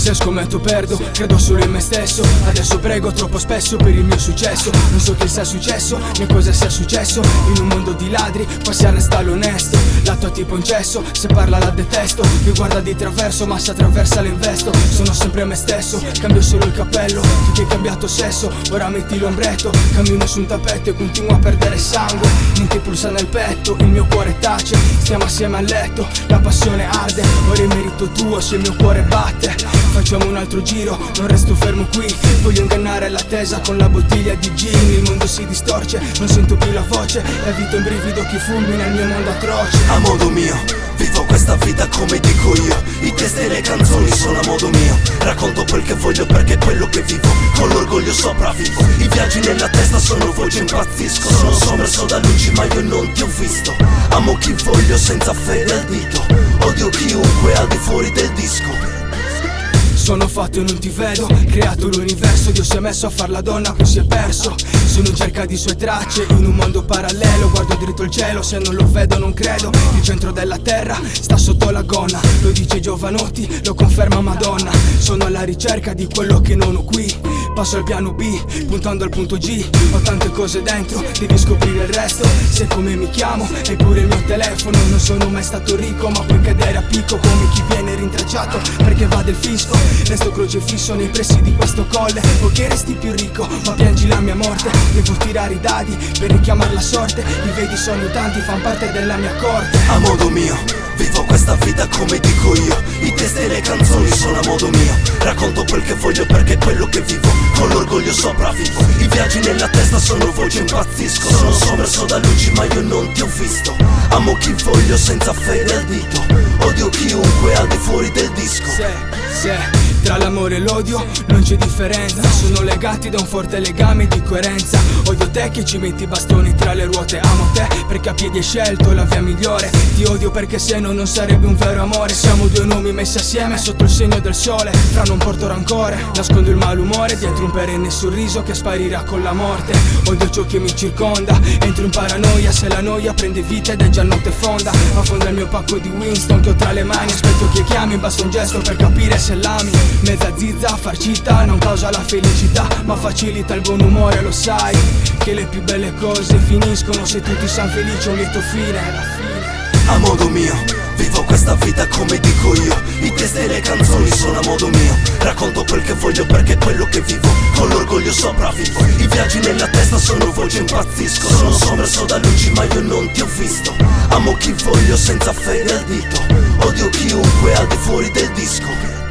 se scommetto perdo, credo solo in me stesso. Adesso prego troppo spesso per il mio successo. Non so che sia successo, né cosa sia successo. In un mondo di ladri, qua si arresta l'onesto. La tua tipo un cesso, se parla la detesto. Mi guarda di traverso, ma se attraversa l'investo. Sono sempre me stesso, cambio solo il cappello. Tu che hai cambiato sesso, ora metti l'ombretto. Cammino su un tappeto e continuo a perdere sangue. Niente pulsa nel petto, il mio cuore tace. Stiamo assieme a letto, la passione arde. Ora è merito tuo se il mio cuore batte. Facciamo un altro giro, non resto fermo qui. Voglio ingannare l'attesa con la bottiglia di gin. Il mondo si distorce, non sento più la voce. La vita è un brivido che fulmina il mio mondo atroce. A modo mio, vivo questa vita come dico io. I testi e le canzoni sono a modo mio. Racconto quel che voglio perché è quello che vivo. Con l'orgoglio sopravvivo. I viaggi nella testa sono voci, impazzisco. Sono sommerso da luci ma io non ti ho visto. Amo chi voglio senza fede al dito. Odio chiunque al di fuori del disco. Sono fatto e non ti vedo, creato l'universo. Dio si è messo a far la donna, poi si è perso. Sono in cerca di sue tracce, in un mondo parallelo. Guardo dritto il cielo, se non lo vedo non credo. Il centro della terra sta sotto la gonna. Lo dice Giovanotti, lo conferma Madonna. Sono alla ricerca di quello che non ho qui. Passo al piano B, puntando al punto G. Ho tante cose dentro, devi scoprire il resto. Se come mi chiamo, hai pure il mio telefono. Non sono mai stato ricco, ma puoi cadere a picco come chi viene rintracciato perché va del fisco. Resto crocefisso nei pressi di questo colle. O che resti più ricco, ma piangi la mia morte. Devo tirare i dadi per richiamare la sorte. Li vedi sono in tanti, fan parte della mia corte. A modo mio, vivo questa vita come dico io. I testi e le canzoni sono a modo mio. Racconto quel che voglio perché è quello che vivo. Con l'orgoglio sopravvivo. I viaggi nella testa sono voci, impazzisco. Sono sommerso da luci ma io non ti ho visto. Amo chi voglio senza fede al dito. Odio chiunque al di fuori del disco. Se tra l'amore e l'odio non c'è differenza. Sono legati da un forte legame di coerenza. Odio te che ci metti i bastoni tra le ruote. Amo te perché a piedi hai scelto la via migliore. Ti odio perché se no non sarebbe un vero amore. Siamo due nomi messi assieme sotto il segno del sole. Fra non porto rancore, nascondo il malumore dietro un perenne sorriso che sparirà con la morte. Odio ciò che mi circonda, entro in paranoia. Se la noia prende vita ed è già notte fonda. Affonda il mio pacco di Winston che ho tra le mani. Aspetto che chiami, basta un gesto per capire se l'ami. Mezza zizza, farcita, non causa la felicità ma facilita il buon umore, lo sai. Che le più belle cose finiscono se tutti siamo felici, un lieto fine. A modo mio, vivo questa vita come dico io. I testi e le canzoni sono a modo mio. Racconto quel che voglio perché è quello che vivo. Con l'orgoglio sopravvivo. I viaggi nella testa sono voci, impazzisco. Sono sommerso da luci ma io non ti ho visto. Amo chi voglio senza fede al dito. Odio chiunque al di fuori del disco.